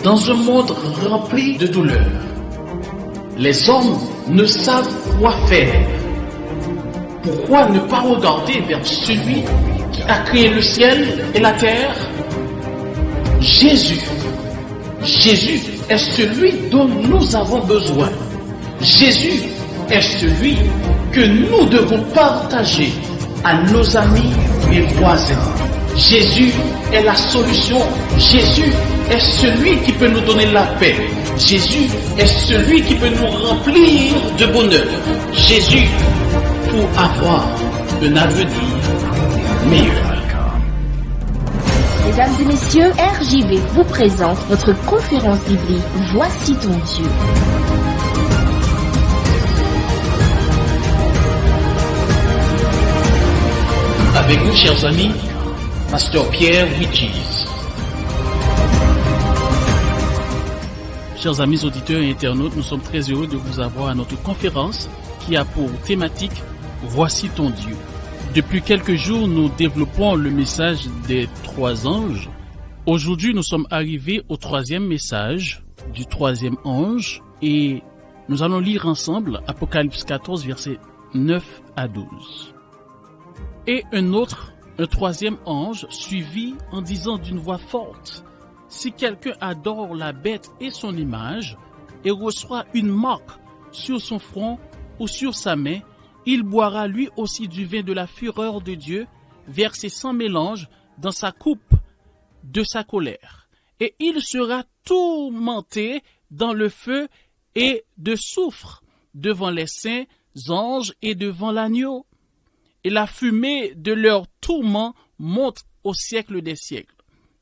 Dans un monde rempli de douleurs, les hommes ne savent quoi faire. Pourquoi ne pas regarder vers celui qui a créé le ciel et la terre? Jésus. Jésus est celui dont nous avons besoin. Jésus est celui que nous devons partager à nos amis et voisins. Jésus est la solution. Jésus est celui qui peut nous donner la paix. Jésus est celui qui peut nous remplir de bonheur. Jésus pour avoir un avenir meilleur. Mesdames et messieurs, RJV vous présente votre conférence biblique Voici ton Dieu. Avec nous, chers amis, Pasteur Pierre Witchis. Chers amis auditeurs et internautes, nous sommes très heureux de vous avoir à notre conférence qui a pour thématique Voici ton Dieu. Depuis quelques jours, nous développons le message des trois anges. Aujourd'hui, nous sommes arrivés au troisième message du troisième ange et nous allons lire ensemble Apocalypse 14, versets 9 à 12. Et un troisième ange suivit en disant d'une voix forte: si quelqu'un adore la bête et son image et reçoit une marque sur son front ou sur sa main, il boira lui aussi du vin de la fureur de Dieu, versé sans mélange dans sa coupe de sa colère. Et il sera tourmenté dans le feu et de soufre devant les saints anges et devant l'agneau. Et la fumée de leur tourment monte au siècle des siècles.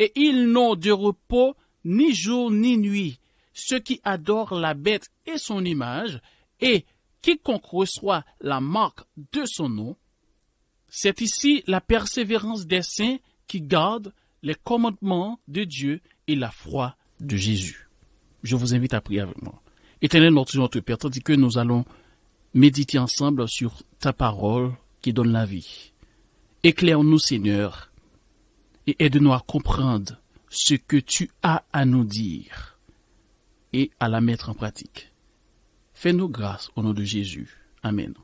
Et ils n'ont de repos ni jour ni nuit, ceux qui adorent la bête et son image, et quiconque reçoit la marque de son nom. C'est ici la persévérance des saints qui gardent les commandements de Dieu et la foi de Jésus. Je vous invite à prier avec moi. Éternel notre Père, tandis que nous allons méditer ensemble sur ta parole qui donne la vie. Éclaire-nous, Seigneur, et aide-nous à comprendre ce que tu as à nous dire et à la mettre en pratique. Fais-nous grâce au nom de Jésus. Amen.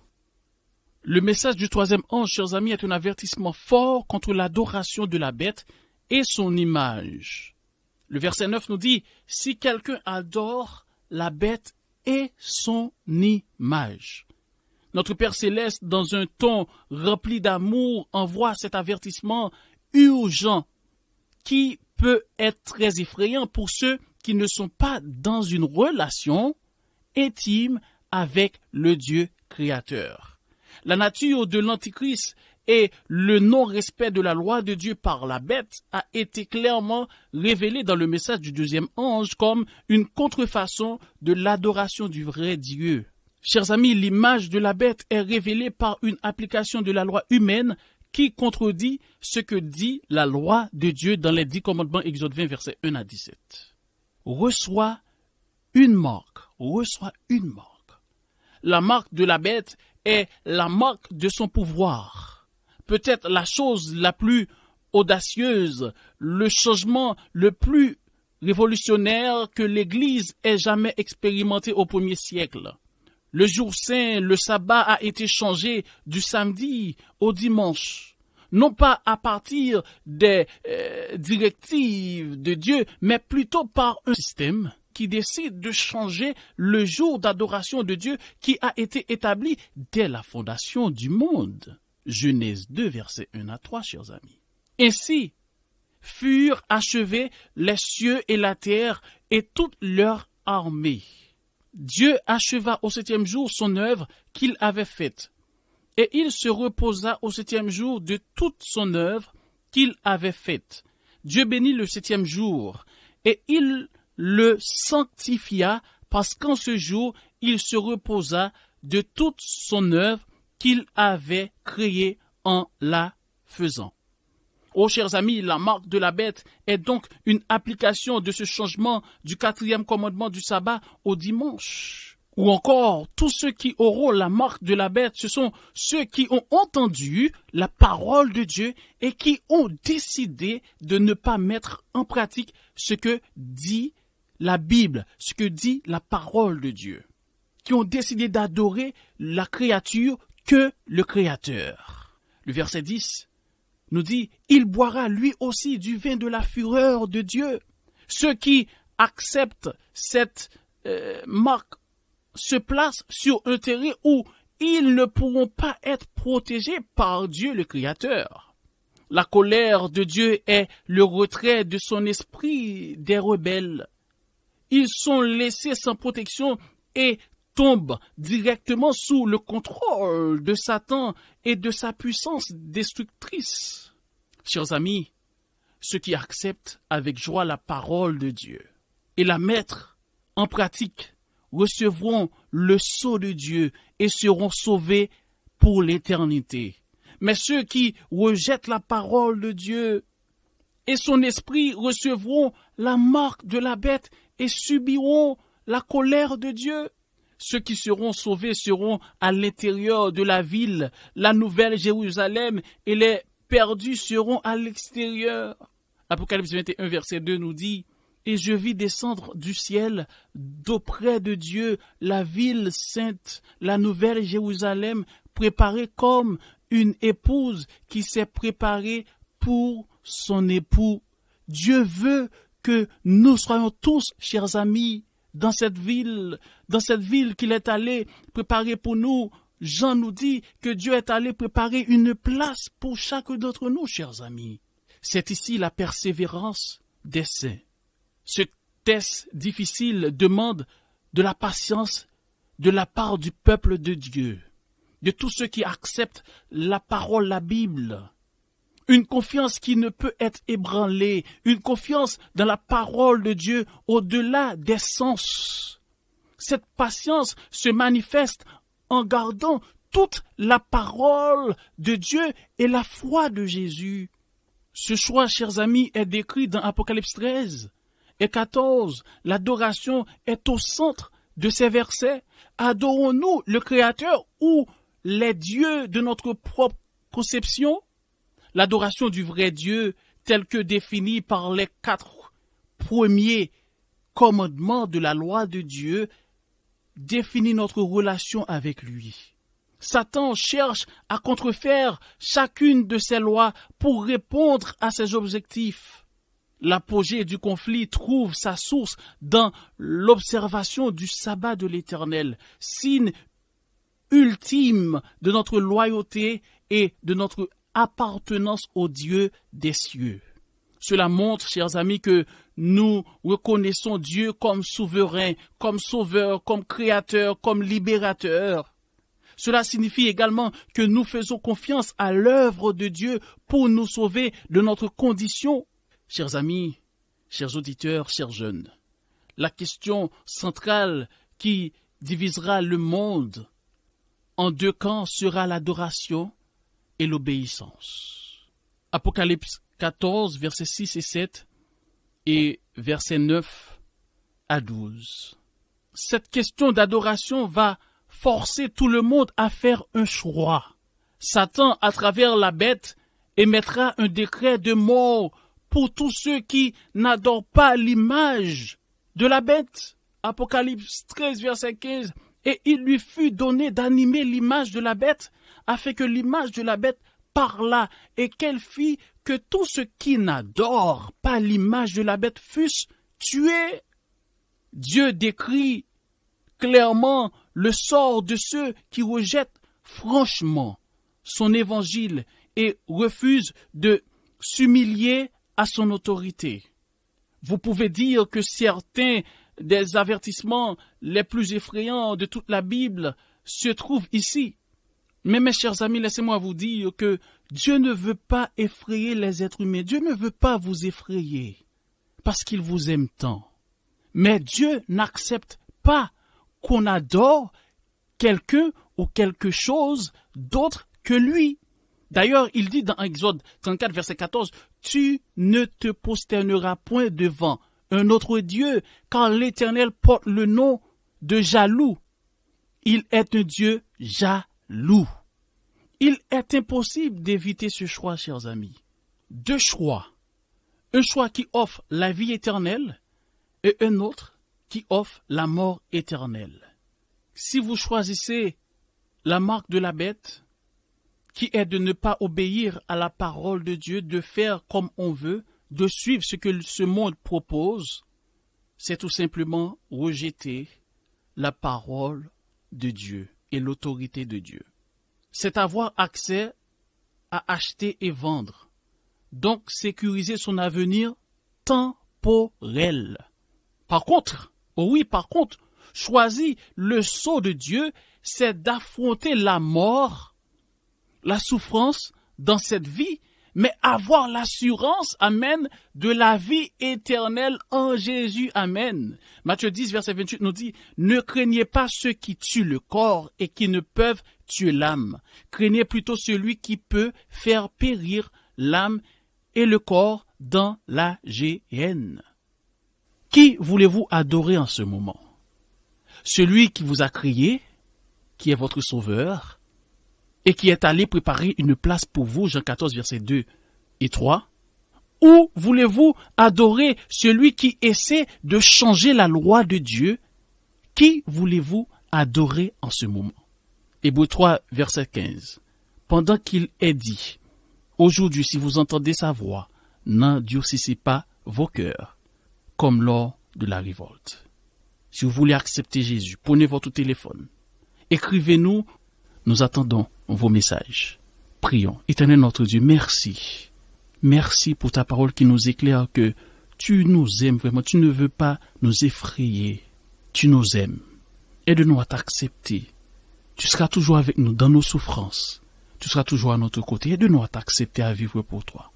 Le message du troisième ange, chers amis, est un avertissement fort contre l'adoration de la bête et son image. Le verset 9 nous dit: si quelqu'un adore la bête et son image. Notre Père Céleste, dans un ton rempli d'amour, envoie cet avertissement urgent qui peut être très effrayant pour ceux qui ne sont pas dans une relation intime avec le Dieu créateur. La nature de l'Antichrist et le non-respect de la loi de Dieu par la bête a été clairement révélé dans le message du deuxième ange comme une contrefaçon de l'adoration du vrai Dieu. Chers amis, l'image de la bête est révélée par une application de la loi humaine qui contredit ce que dit la loi de Dieu dans les 10 commandements, Exode 20, versets 1 à 17. Reçois une marque. La marque de la bête est la marque de son pouvoir. Peut-être la chose la plus audacieuse, le changement le plus révolutionnaire que l'Église ait jamais expérimenté au 1er siècle. Le jour saint, le sabbat a été changé du samedi au dimanche. Non pas à partir des directives de Dieu, mais plutôt par un système qui décide de changer le jour d'adoration de Dieu qui a été établi dès la fondation du monde. Genèse 2, versets 1 à 3, chers amis. Ainsi furent achevés les cieux et la terre et toute leur armée. Dieu acheva au 7e jour son œuvre qu'il avait faite, et il se reposa au 7e jour de toute son œuvre qu'il avait faite. Dieu bénit le 7e jour, et il le sanctifia, parce qu'en ce jour, il se reposa de toute son œuvre qu'il avait créée en la faisant. Oh, chers amis, la marque de la bête est donc une application de ce changement du 4e commandement du sabbat au dimanche. Ou encore, tous ceux qui auront la marque de la bête, ce sont ceux qui ont entendu la parole de Dieu et qui ont décidé de ne pas mettre en pratique ce que dit la Bible, ce que dit la parole de Dieu, qui ont décidé d'adorer la créature que le Créateur. Le verset 10 nous dit, « Il boira lui aussi du vin de la fureur de Dieu. » Ceux qui acceptent cette marque se placent sur un terrain où ils ne pourront pas être protégés par Dieu le Créateur. La colère de Dieu est le retrait de son esprit des rebelles. Ils sont laissés sans protection et tombent directement sous le contrôle de Satan et de sa puissance destructrice. Chers amis, ceux qui acceptent avec joie la parole de Dieu et la mettre en pratique recevront le sceau de Dieu et seront sauvés pour l'éternité. Mais ceux qui rejettent la parole de Dieu et son esprit recevront la marque de la bête et subiront la colère de Dieu. Ceux qui seront sauvés seront à l'intérieur de la ville, la nouvelle Jérusalem, et les perdus seront à l'extérieur. Apocalypse 21, verset 2 nous dit, « Et je vis descendre du ciel, d'auprès de Dieu, la ville sainte, la nouvelle Jérusalem, préparée comme une épouse qui s'est préparée pour son époux. » Dieu veut que nous soyons tous, chers amis, dans cette ville qu'il est allé préparer pour nous. Jean nous dit que Dieu est allé préparer une place pour chacun d'entre nous, chers amis. C'est ici la persévérance des saints. Ce test difficile demande de la patience de la part du peuple de Dieu, de tous ceux qui acceptent la parole, la Bible. Une confiance qui ne peut être ébranlée, une confiance dans la parole de Dieu au-delà des sens. Cette patience se manifeste en gardant toute la parole de Dieu et la foi de Jésus. Ce choix, chers amis, est décrit dans Apocalypse 13 et 14. L'adoration est au centre de ces versets. Adorons-nous le Créateur ou les dieux de notre propre conception? L'adoration du vrai Dieu, telle que définie par les 4 premiers commandements de la loi de Dieu, définit notre relation avec lui. Satan cherche à contrefaire chacune de ces lois pour répondre à ses objectifs. L'apogée du conflit trouve sa source dans l'observation du sabbat de l'Éternel, signe ultime de notre loyauté et de notre appartenance au Dieu des cieux. Cela montre, chers amis, que nous reconnaissons Dieu comme souverain, comme sauveur, comme créateur, comme libérateur. Cela signifie également que nous faisons confiance à l'œuvre de Dieu pour nous sauver de notre condition. Chers amis, chers auditeurs, chers jeunes, la question centrale qui divisera le monde en 2 camps sera l'adoration et l'obéissance. Apocalypse 14, versets 6 et 7 et versets 9 à 12. Cette question d'adoration va forcer tout le monde à faire un choix. Satan, à travers la bête, émettra un décret de mort pour tous ceux qui n'adorent pas l'image de la bête. Apocalypse 13, verset 15. Et il lui fut donné d'animer l'image de la bête, afin que l'image de la bête parlât, et qu'elle fit que tous ceux qui n'adorent pas l'image de la bête fussent tués. Dieu décrit clairement le sort de ceux qui rejettent franchement son évangile et refusent de s'humilier à son autorité. Vous pouvez dire que certains des avertissements les plus effrayants de toute la Bible se trouvent ici. Mais mes chers amis, laissez-moi vous dire que Dieu ne veut pas effrayer les êtres humains. Dieu ne veut pas vous effrayer parce qu'il vous aime tant. Mais Dieu n'accepte pas qu'on adore quelqu'un ou quelque chose d'autre que lui. D'ailleurs, il dit dans Exode 34, verset 14, « Tu ne te prosterneras point devant un autre Dieu, car l'Éternel porte le nom de jaloux. Il est un Dieu jaloux. » Il est impossible d'éviter ce choix, chers amis. 2 choix. Un choix qui offre la vie éternelle, et un autre qui offre la mort éternelle. Si vous choisissez la marque de la bête, qui est de ne pas obéir à la parole de Dieu, de faire comme on veut, de suivre ce que ce monde propose, c'est tout simplement rejeter la parole de Dieu et l'autorité de Dieu. C'est avoir accès à acheter et vendre, donc sécuriser son avenir temporel. Par contre, choisir le sceau de Dieu, c'est d'affronter la mort, la souffrance dans cette vie, mais avoir l'assurance, amen, de la vie éternelle en Jésus, amen. Matthieu 10, verset 28 nous dit, « Ne craignez pas ceux qui tuent le corps et qui ne peuvent tuer l'âme. Craignez plutôt celui qui peut faire périr l'âme et le corps dans la géhenne. » Qui voulez-vous adorer en ce moment? Celui qui vous a crié, qui est votre sauveur, et qui est allé préparer une place pour vous, Jean 14, versets 2 et 3, ou voulez-vous adorer celui qui essaie de changer la loi de Dieu? Qui voulez-vous adorer en ce moment? Hébreux 3, verset 15. Pendant qu'il est dit, aujourd'hui, si vous entendez sa voix, n'endurcissez pas vos cœurs, comme lors de la révolte. Si vous voulez accepter Jésus, prenez votre téléphone. Écrivez-nous, nous attendons vos messages. Prions. Éternel notre Dieu, merci. Merci pour ta parole qui nous éclaire que tu nous aimes vraiment. Tu ne veux pas nous effrayer. Tu nous aimes. Aide-nous à t'accepter. Tu seras toujours avec nous dans nos souffrances. Tu seras toujours à notre côté. Aide-nous à t'accepter à vivre pour toi.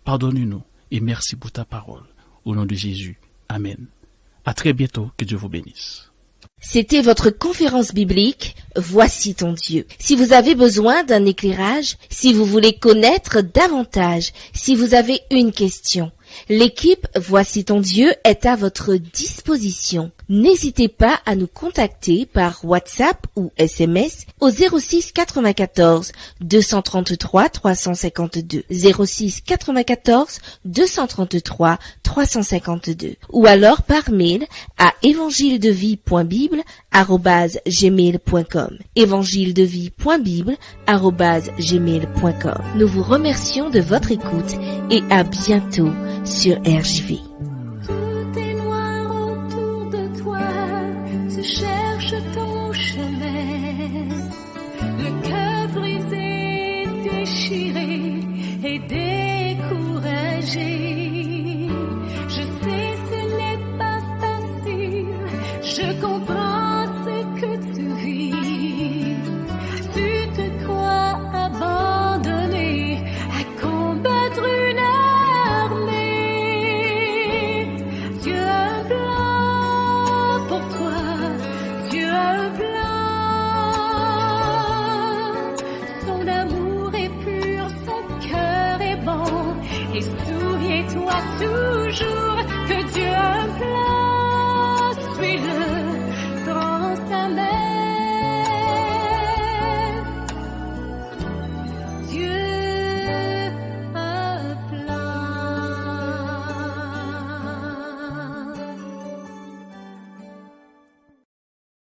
Pardonne-nous et merci pour ta parole. Au nom de Jésus. Amen. À très bientôt. Que Dieu vous bénisse. C'était votre conférence biblique « Voici ton Dieu ». Si vous avez besoin d'un éclairage, si vous voulez connaître davantage, si vous avez une question, l'équipe « Voici ton Dieu » est à votre disposition. N'hésitez pas à nous contacter par WhatsApp ou SMS au 06 94 233 352 06 94 233 352 ou alors par mail à evangiledevie.bible@gmail.com evangiledevie.bible@gmail.com. Nous vous remercions de votre écoute et à bientôt sur RJV. Cherche ton chemin, le cœur brisé, déchiré et